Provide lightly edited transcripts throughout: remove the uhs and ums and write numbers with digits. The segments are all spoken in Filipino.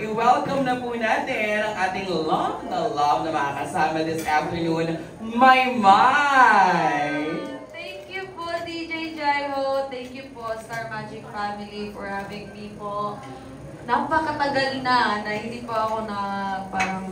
I-welcome na po natin ang ating love na makakasama this afternoon, Maymay! Thank you po, DJ Jaiho. Thank you po, Star Magic family, for having me po. Napakatagal na hindi pa ako na parang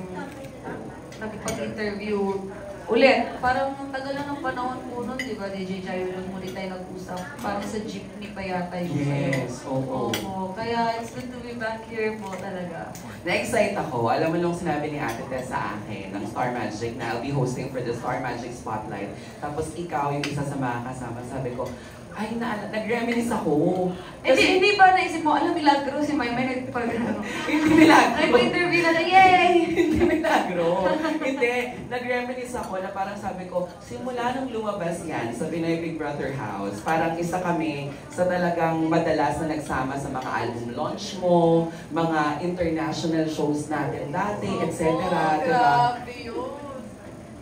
nakipag-interview ulit. Parang tagal na ng panahon po nun, di ba, DJ Jaiho, nung muli tayo nag-usap. Parang sa jeepney pa yata yung Yes, oo. Kaya it's good to be back here po talaga. Na-excite ako. Alam mo nung sinabi ni Ate Tess sa akin ng Star Magic na I'll be hosting for the Star Magic Spotlight. Tapos ikaw yung isa sa mga kasama. Sabi ko, ay, nag-reminisce ako. Hindi ba naisip mo, alam, milagro si Maymay nagpag-ano? Hindi milagro. Nagpa-interview na yay! Hindi milagro. Hindi. Nag-reminisce ako na parang sabi ko, simula nung lumabas yan sa Pinoy Big Brother House, parang isa kami sa talagang madalas na nagsama sa mga album launch mo, mga international shows natin dati, etc. Grabe yun.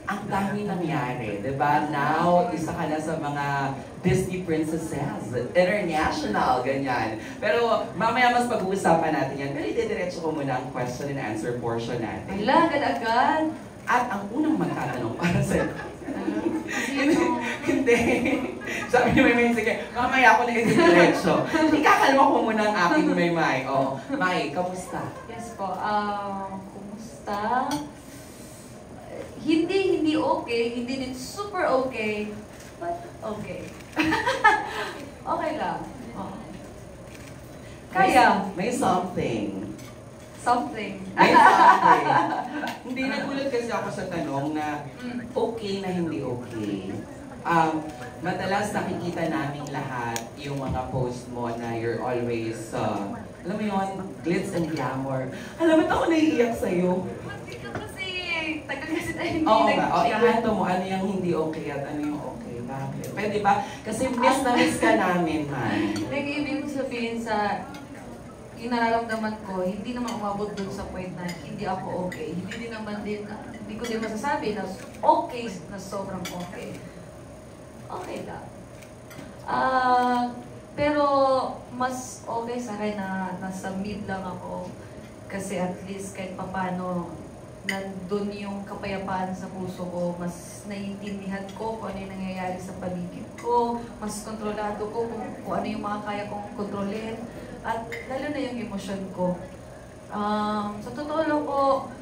Ang dami nangyari, di ba? Now, isa ka na sa mga Disney princesses, international, ganyan. Pero mamaya mas pag-uusapan natin yan. Pero ide-diretso ko muna ang question and answer portion natin. Wala, agad-agad. At ang unang magtatanong para sa'yo. Hindi. Sabi ni Maymay, sige, mamaya ako na ide-diretso. Ikakalma ko muna ang aking Maymay. Oh, May, kamusta? Yes po, kumusta? Hindi okay, hindi din super okay, but okay. Okay lang. Oh. Kaya. May something. Something. May something. Hindi, nagulat kasi ako sa tanong na okay na hindi okay. Madalas nakikita namin lahat yung mga post mo na you're always, alam mo yun, glitz and glamour. Alam mo, ako naiiyak sa'yo. Tagal kasi tayo hindi Oo ba? O, ikanto mo ano yung hindi okay at ano yung okay. Bakit? Pwede ba? Kasi miss na miss ka namin, man. Nag-ibig ko sabihin sa yung nararamdaman ko, hindi naman umabot dun sa point na hindi ako okay. Hindi din naman din, hindi ko din masasabi na okay na sobrang okay. Okay lang. Pero mas okay sa akin na nasa mid lang ako. Kasi at least kahit papano, nandun yung kapayapaan sa puso ko, mas naiintindihan ko kung ano yung nangyayari sa paligid ko, mas kontrolado ko kung ano yung mga kaya kong kontrolin, at lalo na yung emosyon ko. Sa totoo lang po,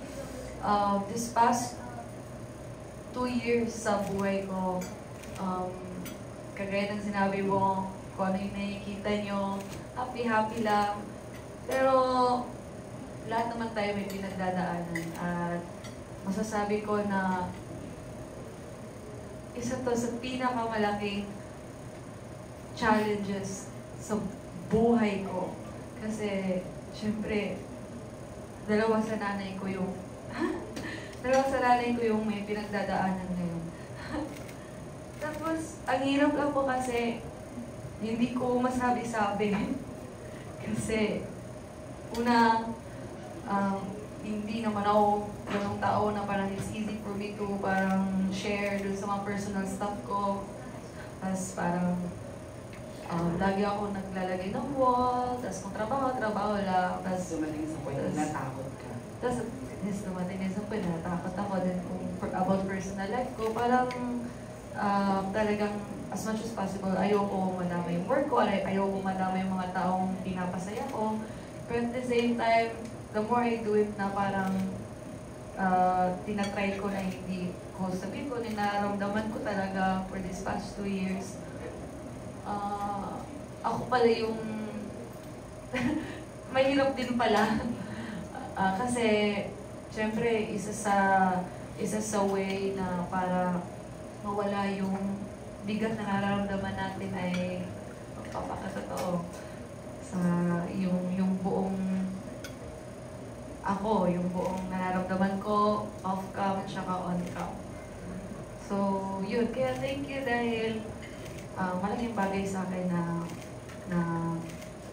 this past 2 years sa buhay ko, kagaya ng sinabi mo, kung ano yung nakikita nyo, happy-happy lang. Pero lahat naman tayo may pinagdadaanan at masasabi ko na isa to sa pinakamalaking challenges sa buhay ko. Kasi, syempre, dalawa sa nanay ko yung may pinagdadaanan ngayon. Tapos, ang hirap lang po kasi hindi ko masabi-sabi. Kasi, una, hindi naman ako ganong tao na parang it's easy for me to parang share dun sa mga personal stuff ko. Tapos parang lagi ako naglalagay ng wall, tapos kung trabaho lang. Tapos dumating sa point na natakot ka. Tapos dumating din sa point na natakot ako din about personal life ko. Parang talagang as much as possible, ayoko madama yung work ko, ayoko madama yung mga taong pinapasaya ko. But at the same time, the more I do it na parang tinatry ko na hindi ko sabihin ko, nararamdaman ko talaga for this past 2 years. Ako pala yung mahirap din pala. Kasi, syempre, isa sa way na para mawala yung bigat na nararamdaman natin ay papakatotoo sa yung buong ako, yung buong nararamdaman ko, off-cam, tsaka on-cam. So, yun. Kaya thank you dahil malaking bagay sa akin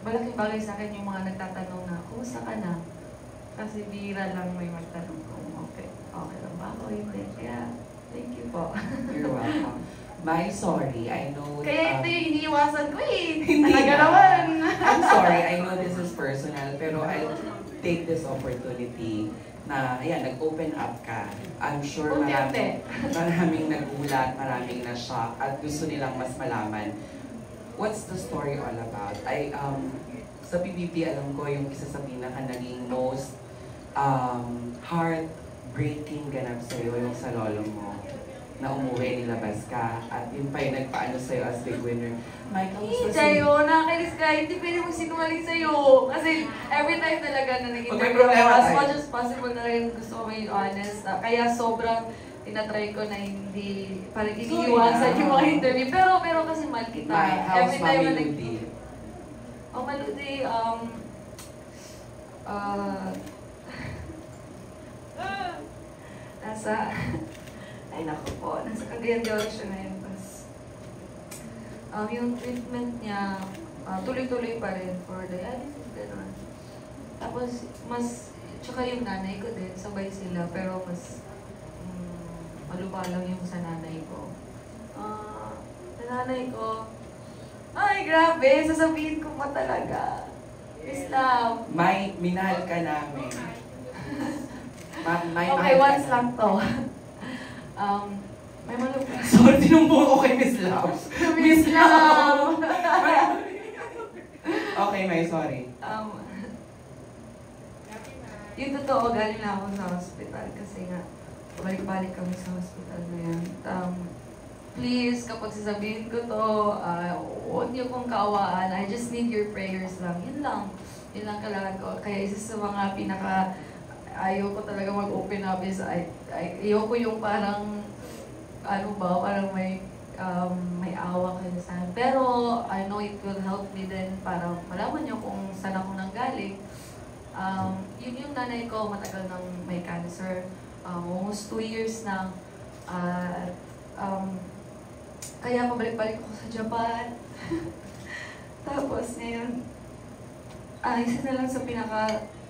malaking bagay sa akin yung mga nagtatanong na, kumusta ka na? Kasi bira lang may magtanong kung okay lang ba ako? Hindi. Kaya, thank you po. You're welcome. My sorry, I know... Kaya ito yung iniiwasan ko eh. Hindi Talaga naman. I'm sorry, I know this is personal, pero take this opportunity na, ayan, nag-open up ka. I'm sure maraming nagulat, maraming na-shock, at gusto nilang mas malaman. What's the story all about? Sa PBB, alam ko yung isa sa pinaka naging most heartbreaking ganap sa'yo, yung sa lolo mo, na umuwi, nilabas ka, at yun pa yung nagpaano sa'yo as big winner. Mike, kamusta Sa'yo, nakakainis ka, hindi pwede mo sinungaling sa'yo. Kasi every time talaga na nag-interview Okay, ako, as tayo. much as possible na rin gusto ko maging honest. Kaya sobrang tinatry ko na hindi, parang iniiwasan yung mga interview. Pero kasi mahal kita. Mike, how's Every time Mami na Ludi? Maludi, nasa, ay naku po, nasa Cagayan de Oro siya ngayon. Tapos, yung treatment niya, tuloy-tuloy pa rin for dialysis, gano'n. Tapos, tsaka yung nanay ko din, sabay sila, pero mas malubalang yung sa nanay ko. Sa nanay ko, ay grabe, sasabihin ko pa talaga. Islam. May, minahal ka namin. May Okay, mahal ka once lang namin. to. May malupit. Sorry, tinumbo ko kay Miss Love. Miss Love! Okay, May, sorry. Yung totoo, galing na ako sa hospital kasi nga, balik-balik kami sa hospital ngayon. Please, kapag sasabihin ko to, huwag niyo kong kaawaan. I just need your prayers lang. Yun lang. Yun lang kailangan ko. Kaya isa sa mga ayaw ko talaga mag-open up is, ayaw ko yung parang, parang may awa kayo sa akin. Pero, I know it will help me din para malaman niyo kung saan ako nanggaling. Yun yung nanay ko, matagal nang may cancer. Almost 2 years na. Kaya pabalik-balik ako sa Japan. Tapos ngayon, isa na lang sa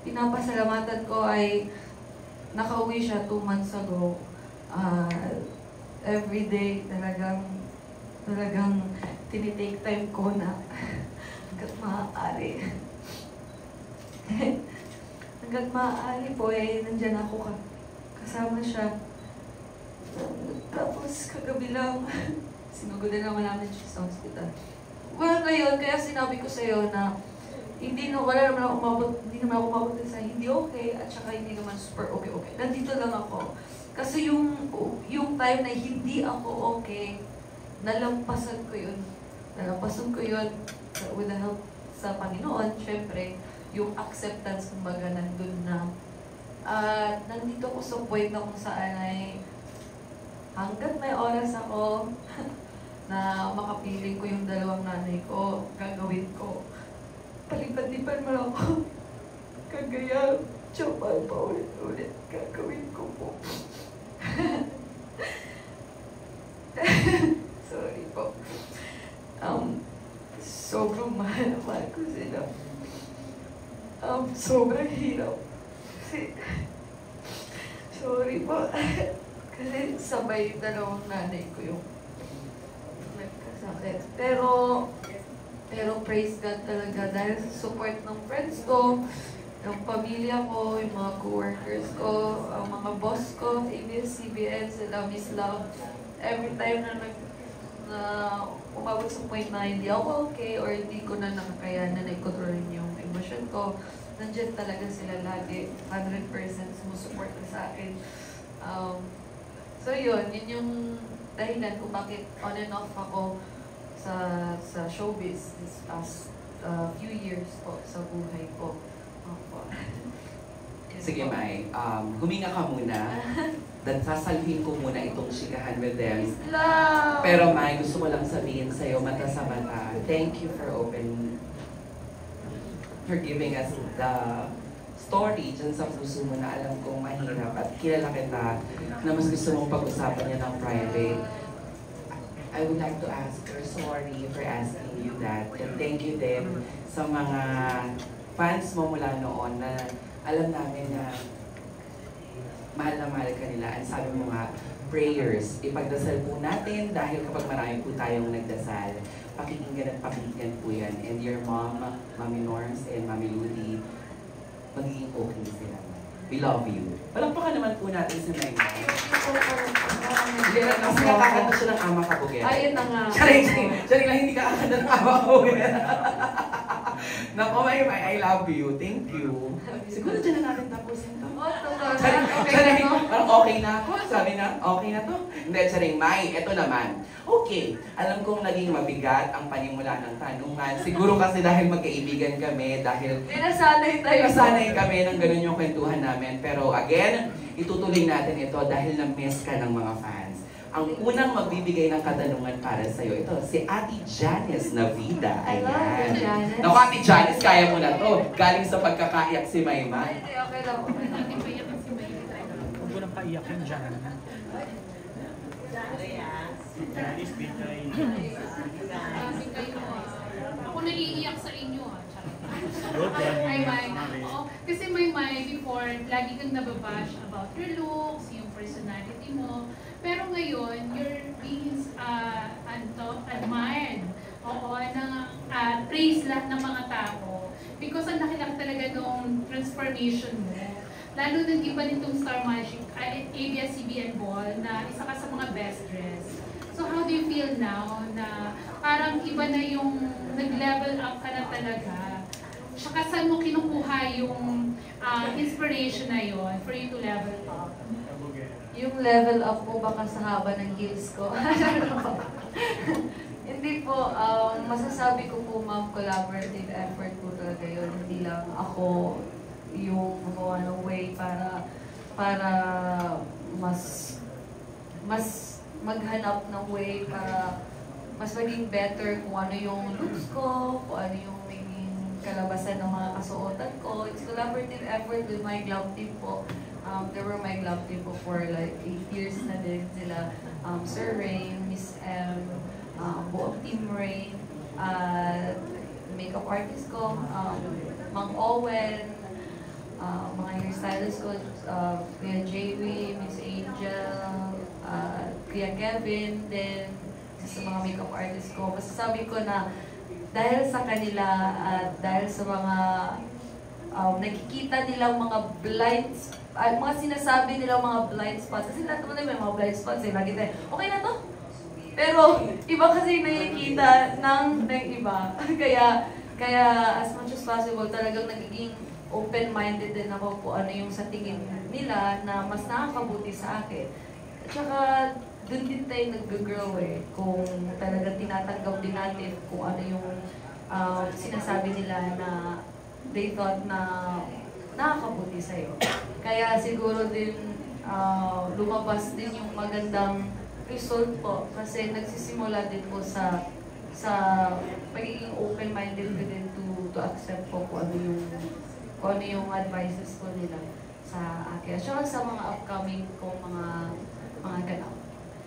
pinapasalamatan ko ay nakauwi siya 2 months ago. Every day talagang tinitake time ko na hanggat maaari. Hanggat maaari po nandyan ako kasama siya. Tapos kagabi lang, sinugodan naman namin siya sa hospital. Well, ngayon, kaya sinabi ko sa'yo na hindi naman ako umabot sa hindi okay, at saka hindi naman super okay. Nandito lang ako. Kasi yung time na hindi ako okay, nalampasan ko yun. With the help sa Panginoon, syempre, yung acceptance, kumbaga, nandun na. At nandito ko sa point na kung saan ay hanggat may oras ako na makapiling ko yung 2 nanay ko, gagawin ko. Palipad-lipad mo ako. Kagaya, Japan pa ulit-ulit. Gagawin ko po. Sorry po. Sobrang mahal ko sila. Sobrang hirap. Sorry po. Kasi sabay 2 nanay ko yung nagkasakit. Pero praise God talaga dahil sa support ng friends ko, yung pamilya ko, yung mga co-workers ko, ang mga boss ko, ABS-CBN, sila Miss Love. Every time na umabot sa point na hindi ako okay or hindi ko na nakakayanan na i-controlin yung emotion ko, nandiyan talaga sila lagi, 100% sumusupport sa akin. So yun yung dahilan kung bakit on and off ako sa showbiz this past few years po sa buhay ko. Opo. Sige, Mai. Huminga ka muna. Sasalhin ko muna itong chikahan with them. Love! Pero Mai, gusto ko lang sabihin sa'yo, mata sa mata, thank you for giving us the story dyan sa puso mo na alam kong mahirap at kilala kita na mas gusto mong pag-usapan niya ng private. I would like to ask her sorry for asking you that. And thank you din sa mga fans mo mula noon na alam namin na mahal ka nila. And sabi mo nga, prayers, ipagdasal po natin dahil kapag marami po tayong nagdasal, pakikinggan at pakikinggan po yan. And your mom, Mami Norms and Mami Ludi, magiging okay sila. We love you. Palakpakan naman po natin si Maymay. Hindi na, kasi nakakanta siya ng ama kabugera. Ayun na nga. Charing lang, hindi ka kakanta ng ama kabugera. Naku, Maymay, I love you. Thank you. Siguro dyan na natin tapusin to. Charing, parang okay na ako. Sabi na, okay na to. Hindi, Charing, May, eto naman. Okay, alam kong naging mabigat ang panimula ng tanungan. Siguro kasi dahil magkaibigan kami, dahil Nasanay tayo. nasanay kami ng ganun yung kwentuhan namin. Pero again, itutuloy natin ito dahil na-miss ka ng mga fans. Ang unang magbibigay ng katanungan para sa'yo, ito, si Ate Janice Navida. I love you, Janice. Naku, Ate Janice, kaya mo na to. Galing sa pagkakaiyak si Maymay. Hindi, okay lang. Okay lang. Huwag ko nang paiyak yung dyan. Kasi kayo, ako naiiyak sa inyo, Ay, May. Oo, kasi May, before, lagi kang nababash about your looks, yung personality mo. Pero ngayon, you're being admired. Oo, praise lahat ng mga tao. Because ang laki-laki talaga nung transformation mo. Lalo nang iba nitong Star Magic, ABS-CBN Ball, na isa ka sa mga best dress. So how do you feel now na parang iba na yung nag-level up ka na talaga? Tsaka saan mo kinukuha yung inspiration na yon for you to level up? Yung level up mo baka sa haba ng heels ko. Hindi po, masasabi ko po ma'am, collaborative effort po talaga yun. Hindi lang ako yung gumawa ng way para mas maghanap ng way para mas maging better kung ano yung looks ko, kung ano yung maging kalabasan ng mga kasuotan ko. It's collaborative effort with my glove team po. They were my glove team po for like 8 years na din sila. Sir Rain, Miss M, buong Team Rain, makeup artist ko, Mang Owen, mga hairstylist ko, Kuya JW, Miss Angel, Kuya Kevin, then sa mga makeup artist ko. Masasabi ko na dahil sa kanila at dahil sa mga nakikita nilang mga blind mga sinasabi nilang mga blind spots. Kasi lahat naman may mga blind spots eh. Lagi tayo, okay na to? Pero iba kasi nakikita ng iba. kaya as much as possible talagang nagiging open-minded din ako kung ano yung sa tingin nila na mas nakakabuti sa akin. At saka dun din tayo nag-grow eh. Kung talagang tinatanggap din natin kung ano yung sinasabi nila na they thought na nakakabuti sa'yo. Kaya siguro din lumabas din yung magandang result po kasi nagsisimula din po sa pagiging open-minded ko din to accept po kung ano yung advices ko nila sa akin. Sure, sa mga upcoming ko mga ganap.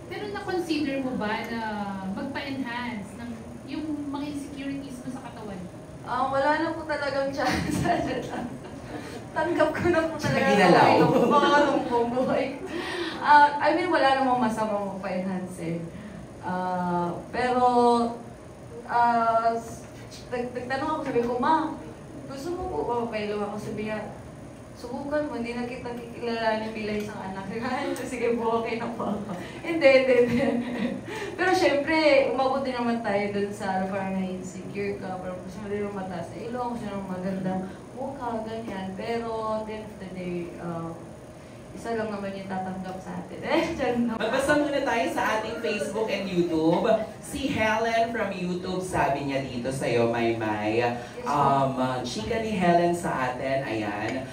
Pero na-consider mo ba na magpa-enhance ng yung mga insecurities mo sa katawan? Wala na po talagang chance. Tanggap ko na po talaga. Ginalaw. Mga buhay. I mean, wala namang masama magpa-enhance eh. Pero, nagtanong ako, sabi ko, Ma, gusto mo po ba mapailaw ako? Sabi niya, subukan mo, hindi na kita kikilalanin bilang isang anak. Sige po, okay na po ako. Hindi. Pero syempre, umabot din naman tayo dun sa parang na-insecure ka, parang gusto mo din naman mataas na ilong, gusto mo magandang mukha, ganyan. Pero, at the end of the day, isa lang naman yung tatanggap sa atin. Magbasa muna tayo sa ating Facebook and YouTube. Si Helen from YouTube, sabi niya dito sa'yo, Maymay. Chika ni Helen sa atin, ayan.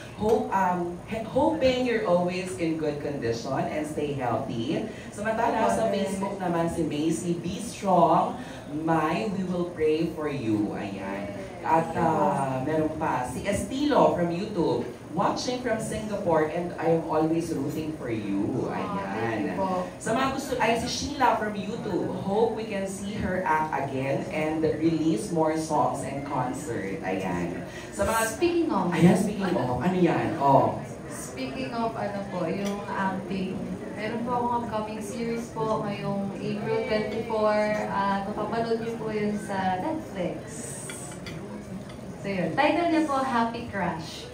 Hoping you're always in good condition and stay healthy. Samantala sa Facebook naman si Macy, be strong. May, we will pray for you. Ayan. At meron pa, si Estilo from YouTube. Watching from Singapore and I am always rooting for you. Ayan. Sa mga gusto, ay si Sheila from YouTube. Hope we can see her act again and release more songs and concert. Ayan. Sa mga... Speaking of. Ayan, speaking of. Ano yan? Oh. Speaking of, yung acting. Meron po akong upcoming series po ngayong April 24. Mapapanood niyo po yun sa Netflix. So yun. Title niya po, Happy Crush.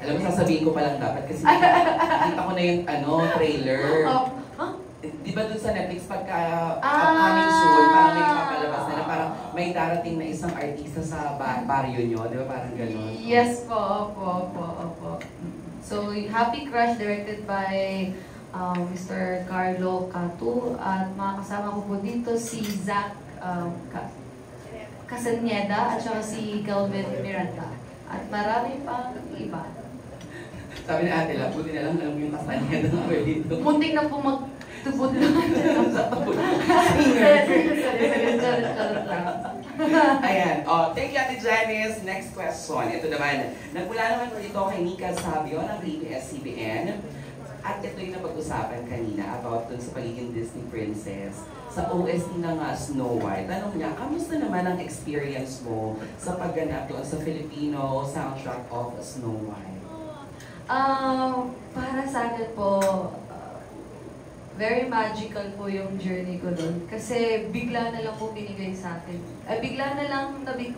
Alam mo, sasabihin ko pa lang dapat kasi nakita ko na yung trailer. Huh? Di ba dun sa Netflix pagka upcoming soon, parang may papalabas na parang may darating na isang artista sa baryo nyo, di ba parang gano'n? Yes po, opo. So, Happy Crush directed by Mr. Carlo Catu at mga kasama ko po dito si Zach Casaneda at saka si Calvin Miranda at marami pang iba. Sabi ni Ate Lab, buti na lang alam mo yung Casaneda na ako dito. Muntik na po magtubod lang. Ayan. Thank you, Ate Janice. Next question. Ito naman. Nagmula naman po ito kay Nika Sabio ng ABS-CBN. At ito yung napag-usapan kanina about dun sa pagiging Disney princess. Sa OST na nga Snow White. Tanong niya, kamusta naman ang experience mo sa pagganap doon sa Filipino soundtrack of Snow White? Para sa akin po, very magical po yung journey ko doon. Kasi bigla na lang po binigay sa akin. Bigla na lang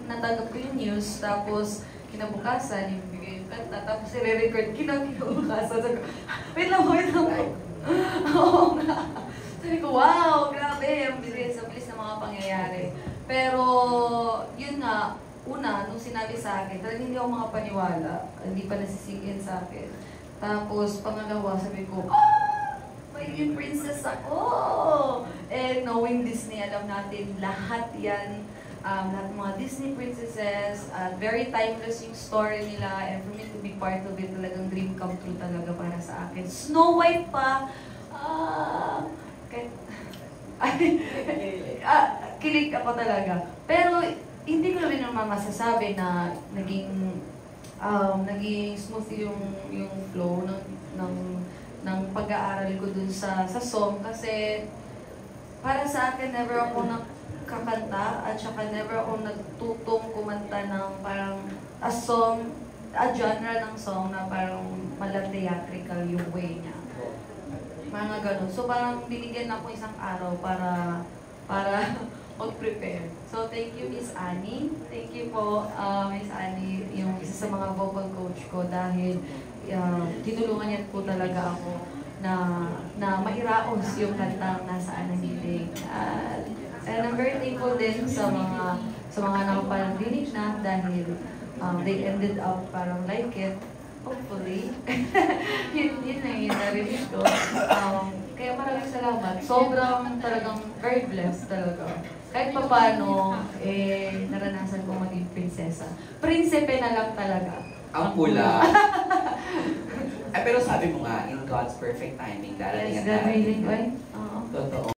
natanggap ko yung news, tapos kinabukasan, ibigay yung kanta, tapos i-record kinabukasan. Sabi ko, wait lang po. Oo nga. Sabi ko, wow, grabe, ang bilis ng mga pangyayari. Pero, yun nga, una, nung sinabi sa akin, talagang hindi ako makapaniwala, hindi pa nasisigin sa akin. Tapos, pangalawa, sabi ko, magiging princess ako! And knowing Disney, alam natin, lahat yan, lahat ng mga Disney princesses, very timeless yung story nila, and for me to be part of it, talagang dream come true talaga para sa akin. Snow White pa, kilig ako talaga. Pero, hindi ko rin naman masasabi na naging smooth yung flow ng pag-aaral ko dun sa song kasi para sa akin never ako nakakanta at saka never ako nagtutong kumanta ng parang a genre ng song na parang mala-theatrical yung way niya. Mga ganun. So parang binigyan ako isang araw para mag-prepare. So, thank you, Miss Annie. Thank you po, Miss Annie, yung isa sa mga vocal coach ko dahil tinulungan niya po talaga ako na mairaos yung kantang nasaan ang hiling. And I'm very thankful din sa mga nakapanaginig na dahil they ended up parang like it. Hopefully. yun na yung narinig ko. Kaya maraming salamat. Sobrang talagang very blessed talaga. Kahit pa paano, naranasan ko maging prinsesa. Prinsipe na lang talaga. Ang pula. Pero sabi mo nga, in God's perfect timing, darating Yes, at darating. God willing, Totoo.